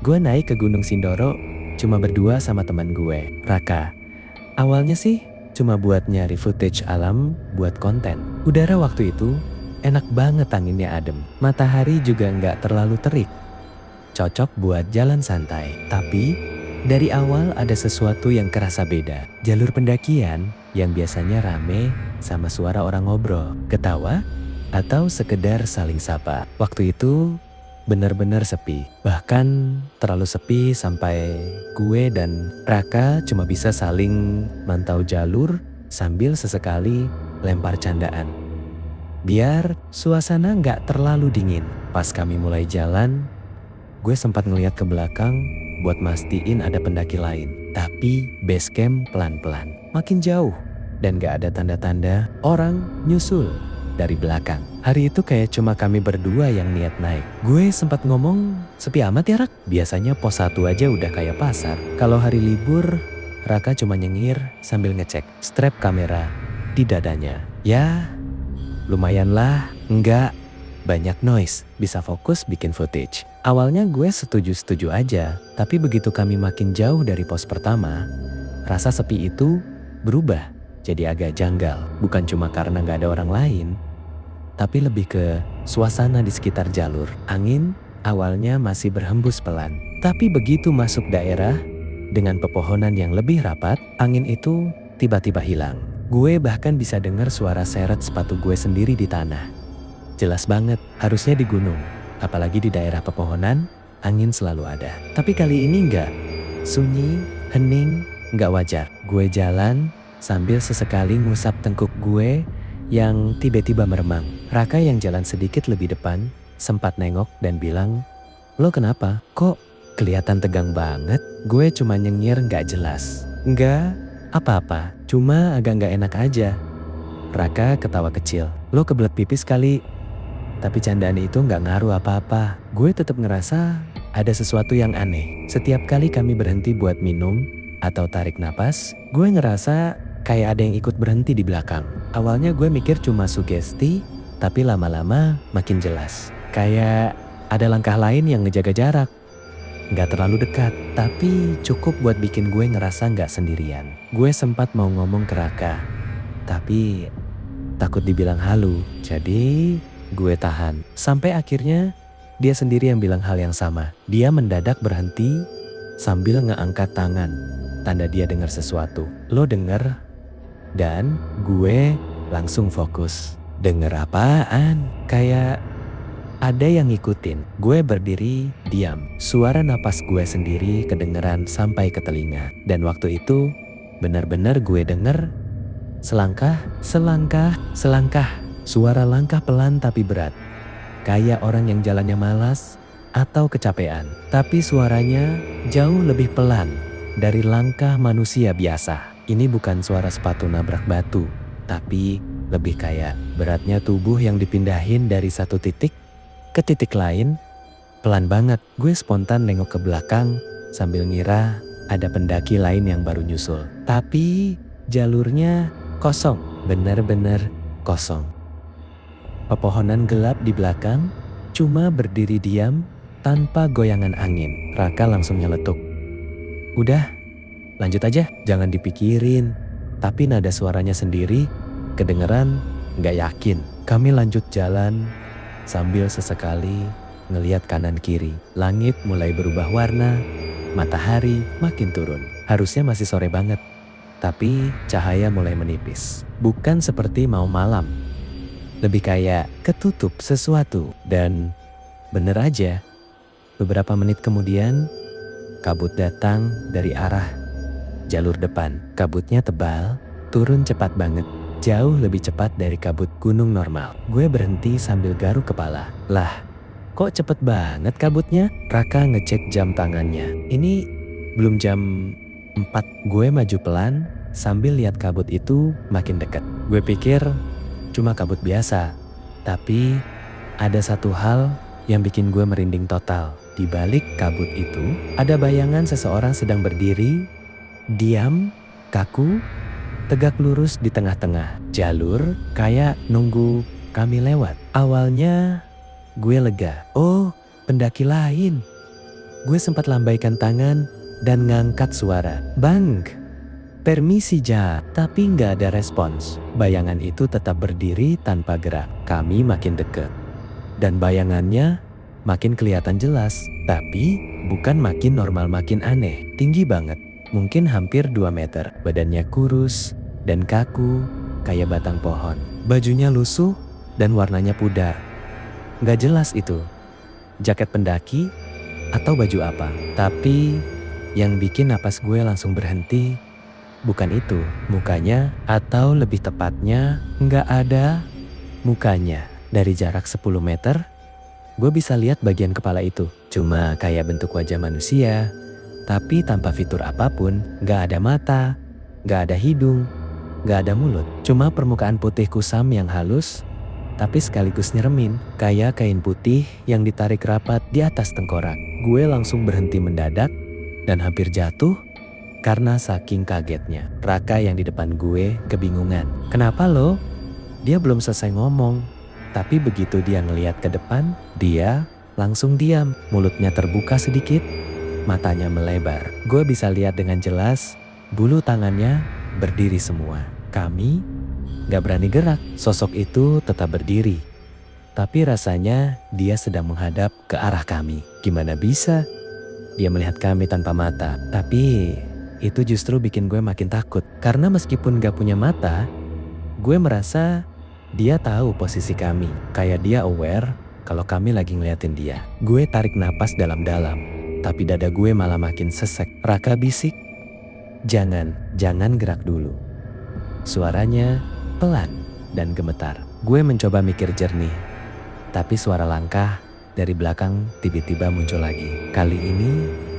Gue naik ke Gunung Sindoro cuma berdua sama teman gue, Raka. Awalnya sih cuma buat nyari footage alam buat konten. Udara waktu itu enak banget, anginnya adem. Matahari juga nggak terlalu terik. Cocok buat jalan santai. Tapi dari awal ada sesuatu yang kerasa beda. Jalur pendakian yang biasanya rame sama suara orang ngobrol, ketawa, atau sekedar saling sapa. Waktu itu benar-benar sepi. Bahkan terlalu sepi sampai gue dan Raka cuma bisa saling mantau jalur sambil sesekali lempar candaan. Biar suasana nggak terlalu dingin. Pas kami mulai jalan, gue sempat ngeliat ke belakang buat mastiin ada pendaki lain. Tapi base camp pelan-pelan makin jauh dan gak ada tanda-tanda orang nyusul dari belakang. Hari itu kayak cuma kami berdua yang niat naik. Gue sempat ngomong, sepi amat ya Rak? Biasanya pos 1 aja udah kayak pasar. Kalau hari libur, Raka cuma nyengir sambil ngecek strap kamera di dadanya. Ya, lumayan lah, enggak banyak noise, bisa fokus bikin footage. Awalnya gue setuju-setuju aja, tapi begitu kami makin jauh dari pos pertama, rasa sepi itu berubah jadi agak janggal. Bukan cuma karena gak ada orang lain, tapi lebih ke suasana di sekitar jalur. Angin awalnya masih berhembus pelan, tapi begitu masuk daerah dengan pepohonan yang lebih rapat, angin itu tiba-tiba hilang. Gue bahkan bisa dengar suara seret sepatu gue sendiri di tanah. Jelas banget, harusnya di gunung, apalagi di daerah pepohonan, angin selalu ada. Tapi kali ini enggak, sunyi, hening, enggak wajar. Gue jalan sambil sesekali ngusap tengkuk gue yang tiba-tiba meremang. Raka yang jalan sedikit lebih depan sempat nengok dan bilang, "Lo kenapa? Kok kelihatan tegang banget?" Gue cuma nyengir nggak jelas. "Enggak, apa-apa, cuma agak nggak enak aja." Raka ketawa kecil. "Lo kebelet pipis kali." Tapi candaan itu nggak ngaruh apa-apa. Gue tetap ngerasa ada sesuatu yang aneh. Setiap kali kami berhenti buat minum atau tarik napas, gue ngerasa kayak ada yang ikut berhenti di belakang. Awalnya gue mikir cuma sugesti, tapi lama-lama makin jelas. Kayak ada langkah lain yang ngejaga jarak. Nggak terlalu dekat, tapi cukup buat bikin gue ngerasa nggak sendirian. Gue sempat mau ngomong ke Raka, tapi takut dibilang halu, jadi gue tahan. Sampai akhirnya dia sendiri yang bilang hal yang sama. Dia mendadak berhenti sambil ngeangkat tangan, tanda dia dengar sesuatu. "Lo denger?" Dan gue langsung fokus. "Denger apaan?" "Kayak ada yang ngikutin." Gue berdiri diam. Suara napas gue sendiri kedengeran sampai ke telinga. Dan waktu itu benar-benar gue denger selangkah, selangkah, selangkah. Suara langkah pelan tapi berat. Kayak orang yang jalannya malas atau kecapean. Tapi suaranya jauh lebih pelan dari langkah manusia biasa. Ini bukan suara sepatu nabrak batu, tapi lebih kayak beratnya tubuh yang dipindahin dari satu titik ke titik lain. Pelan banget. Gue spontan nengok ke belakang sambil ngira ada pendaki lain yang baru nyusul. Tapi jalurnya kosong, benar-benar kosong. Pepohonan gelap di belakang cuma berdiri diam tanpa goyangan angin. Raka langsung nyeletuk, "Udah, lanjut aja, jangan dipikirin." Tapi nada suaranya sendiri kedengeran gak yakin. Kami lanjut jalan sambil sesekali ngeliat kanan kiri. Langit mulai berubah warna, matahari makin turun. Harusnya masih sore banget, tapi cahaya mulai menipis. Bukan seperti mau malam, lebih kayak ketutup sesuatu. Dan bener aja, beberapa menit kemudian kabut datang dari arah jalur depan. Kabutnya tebal, turun cepat banget, jauh lebih cepat dari kabut gunung normal. Gue berhenti sambil garuk kepala. "Lah, kok cepet banget kabutnya?" Raka ngecek jam tangannya. "Ini belum jam 4. Gue maju pelan sambil lihat kabut itu makin dekat. Gue pikir cuma kabut biasa, tapi ada satu hal yang bikin gue merinding total. Di balik kabut itu ada bayangan seseorang sedang berdiri, diam, kaku, tegak lurus di tengah-tengah jalur kayak nunggu kami lewat. Awalnya gue lega. Oh, pendaki lain. Gue sempat lambaikan tangan dan ngangkat suara. Bang, permisi Ja, tapi nggak ada respons. Bayangan itu tetap berdiri tanpa gerak. Kami makin deket. Dan bayangannya makin kelihatan jelas. Tapi bukan makin normal, makin aneh. Tinggi banget. Mungkin hampir 2 meter. Badannya kurus dan kaku kayak batang pohon. Bajunya lusuh dan warnanya pudar. Nggak jelas itu jaket pendaki atau baju apa. Tapi yang bikin napas gue langsung berhenti bukan itu mukanya, atau lebih tepatnya nggak ada mukanya. Dari jarak 10 meter, gue bisa lihat bagian kepala itu. Cuma kayak bentuk wajah manusia, tapi tanpa fitur apapun. Nggak ada mata, nggak ada hidung, nggak ada mulut. Cuma permukaan putih kusam yang halus, tapi sekaligus nyeremin. Kayak kain putih yang ditarik rapat di atas tengkorak. Gue langsung berhenti mendadak dan hampir jatuh karena saking kagetnya. Raka yang di depan gue kebingungan. Kenapa lo? Dia belum selesai ngomong. Tapi begitu dia ngeliat ke depan, dia langsung diam. Mulutnya terbuka sedikit, matanya melebar. Gue bisa lihat dengan jelas, bulu tangannya berdiri semua. Kami gak berani gerak. Sosok itu tetap berdiri. Tapi rasanya dia sedang menghadap ke arah kami. Gimana bisa? Dia melihat kami tanpa mata. Tapi itu justru bikin gue makin takut. Karena meskipun gak punya mata, gue merasa dia tahu posisi kami. Kayak dia aware kalau kami lagi ngeliatin dia. Gue tarik napas dalam-dalam. Tapi dada gue malah makin sesek. Raka bisik, jangan gerak dulu. Suaranya pelan dan gemetar. Gue mencoba mikir jernih. Tapi suara langkah dari belakang tiba-tiba muncul lagi. Kali ini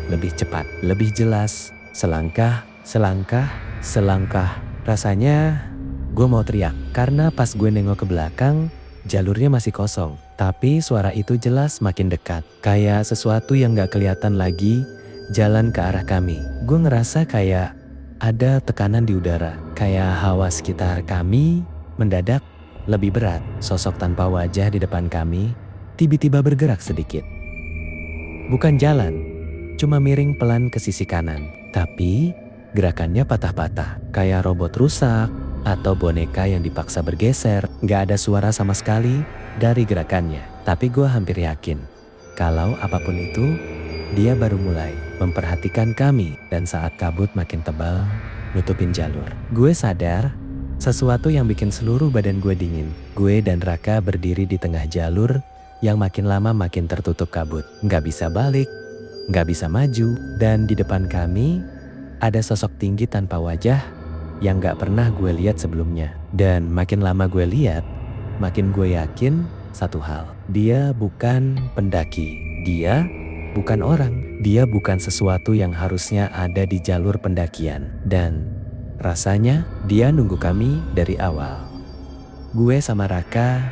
lebih cepat, lebih jelas. Selangkah, selangkah, selangkah. Rasanya gue mau teriak. Karena pas gue nengok ke belakang, jalurnya masih kosong. Tapi suara itu jelas makin dekat. Kayak sesuatu yang gak kelihatan lagi jalan ke arah kami. Gue ngerasa kayak ada tekanan di udara. Kayak hawa sekitar kami mendadak lebih berat. Sosok tanpa wajah di depan kami tiba-tiba bergerak sedikit. Bukan jalan, cuma miring pelan ke sisi kanan. Tapi gerakannya patah-patah. Kayak robot rusak atau boneka yang dipaksa bergeser. Gak ada suara sama sekali dari gerakannya. Tapi gue hampir yakin kalau apapun itu, dia baru mulai memperhatikan kami. Dan saat kabut makin tebal nutupin jalur, gue sadar sesuatu yang bikin seluruh badan gue dingin. Gue dan Raka berdiri di tengah jalur yang makin lama makin tertutup kabut. Gak bisa balik, gak bisa maju. Dan di depan kami ada sosok tinggi tanpa wajah yang gak pernah gue lihat sebelumnya. Dan makin lama gue lihat, makin gue yakin satu hal. Dia bukan pendaki. Dia bukan orang. Dia bukan sesuatu yang harusnya ada di jalur pendakian. Dan rasanya dia nunggu kami dari awal. Gue sama Raka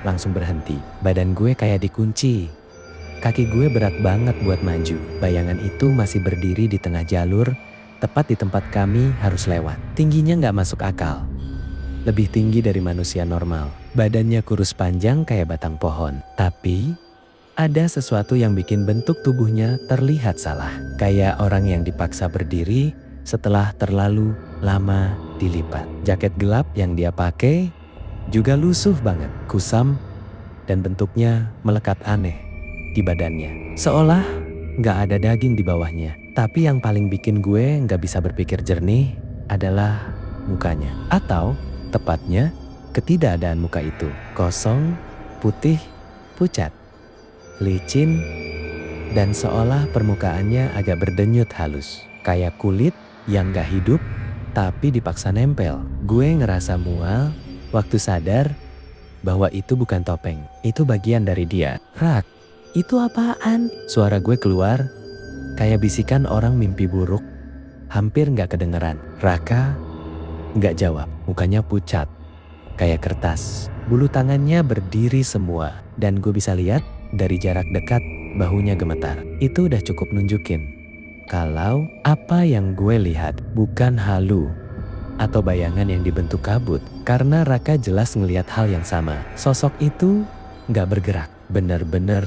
langsung berhenti. Badan gue kayak dikunci. Kaki gue berat banget buat maju. Bayangan itu masih berdiri di tengah jalur, tepat di tempat kami harus lewat. Tingginya gak masuk akal. Lebih tinggi dari manusia normal. Badannya kurus panjang kayak batang pohon. Tapi ada sesuatu yang bikin bentuk tubuhnya terlihat salah. Kayak orang yang dipaksa berdiri setelah terlalu lama dilipat. Jaket gelap yang dia pakai juga lusuh banget, kusam, dan bentuknya melekat aneh di badannya. Seolah gak ada daging di bawahnya. Tapi yang paling bikin gue gak bisa berpikir jernih adalah mukanya. Atau tepatnya ketidakadaan muka itu. Kosong, putih, pucat, licin, dan seolah permukaannya agak berdenyut halus. Kayak kulit yang gak hidup tapi dipaksa nempel. Gue ngerasa mual waktu sadar bahwa itu bukan topeng. Itu bagian dari dia. Rak, itu apaan? Suara gue keluar kayak bisikan orang mimpi buruk. Hampir gak kedengeran. Raka gak jawab. Mukanya pucat kayak kertas. Bulu tangannya berdiri semua. Dan gue bisa lihat dari jarak dekat bahunya gemetar. Itu udah cukup nunjukin kalau apa yang gue lihat bukan halu atau bayangan yang dibentuk kabut. Karena Raka jelas ngelihat hal yang sama. Sosok itu gak bergerak, bener-bener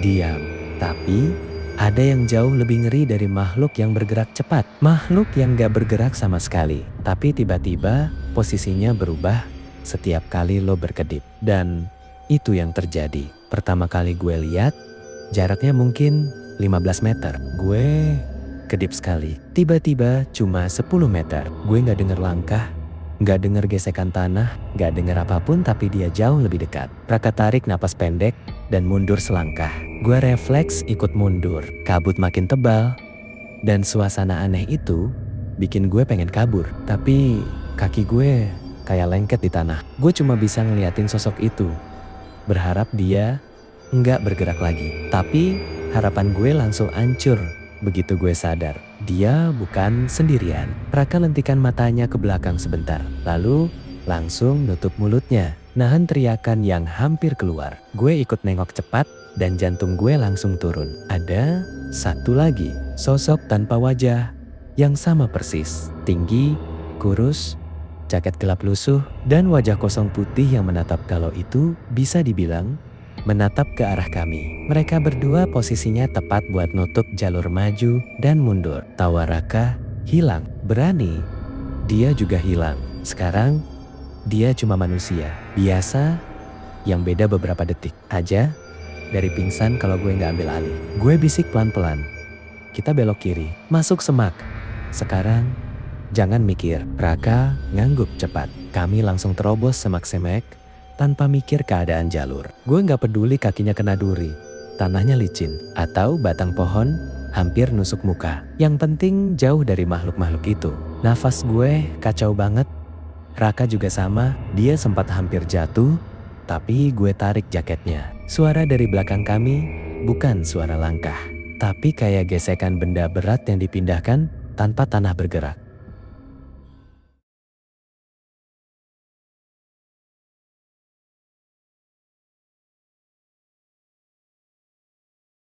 diam. Tapi Ada yang jauh lebih ngeri dari makhluk yang bergerak cepat. Makhluk yang gak bergerak sama sekali. Tapi tiba-tiba posisinya berubah setiap kali lo berkedip. Dan itu yang terjadi. Pertama kali gue lihat, jaraknya mungkin 15 meter. Gue kedip sekali. Tiba-tiba cuma 10 meter. Gue gak denger langkah, gak denger gesekan tanah, gak denger apapun, tapi dia jauh lebih dekat. Raka tarik napas pendek dan mundur selangkah. Gue refleks ikut mundur. Kabut makin tebal dan suasana aneh itu bikin gue pengen kabur. Tapi kaki gue kayak lengket di tanah. Gue cuma bisa ngeliatin sosok itu, berharap dia nggak bergerak lagi. Tapi harapan gue langsung hancur begitu gue sadar dia bukan sendirian. Raka lentikan matanya ke belakang sebentar, lalu langsung nutup mulutnya, nahan teriakan yang hampir keluar. Gue ikut nengok cepat dan jantung gue langsung turun. Ada satu lagi, sosok tanpa wajah yang sama persis. Tinggi, kurus, jaket gelap lusuh, dan wajah kosong putih yang menatap. Kalau itu bisa dibilang menatap ke arah kami. Mereka berdua posisinya tepat buat nutup jalur maju dan mundur. Tawa Raka hilang. Berani, dia juga hilang. Sekarang dia cuma manusia biasa yang beda beberapa detik aja dari pingsan kalau gue nggak ambil alih. Gue bisik pelan-pelan. Kita belok kiri, masuk semak. Sekarang jangan mikir. Raka ngangguk cepat. Kami langsung terobos semak-semek tanpa mikir keadaan jalur. Gue nggak peduli kakinya kena duri, tanahnya licin, atau batang pohon hampir nusuk muka. Yang penting jauh dari makhluk-makhluk itu. Nafas gue kacau banget. Raka juga sama, dia sempat hampir jatuh, tapi gue tarik jaketnya. Suara dari belakang kami bukan suara langkah, tapi kayak gesekan benda berat yang dipindahkan tanpa tanah bergerak.